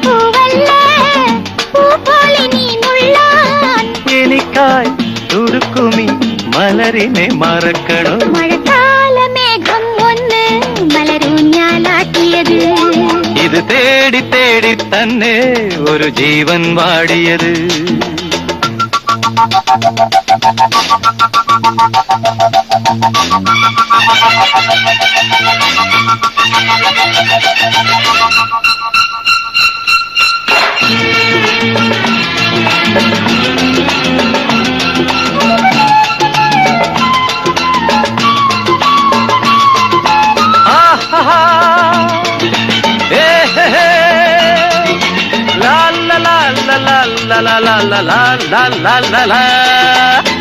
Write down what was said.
പൂവല്ല പൂ പോലെ നീ നുള്ളാൻ എനിക്കായി തുടുക്കുമി മലരിനെ മറക്കണോ മഴക്കാല മേഘം ഒന്ന് മലരൂഞ്ഞാലാട്ടിയത് ഇത് തേടി തേടി തന്നെ ഒരു ജീവൻ വാടിയത് la la la la la la la la la la la la la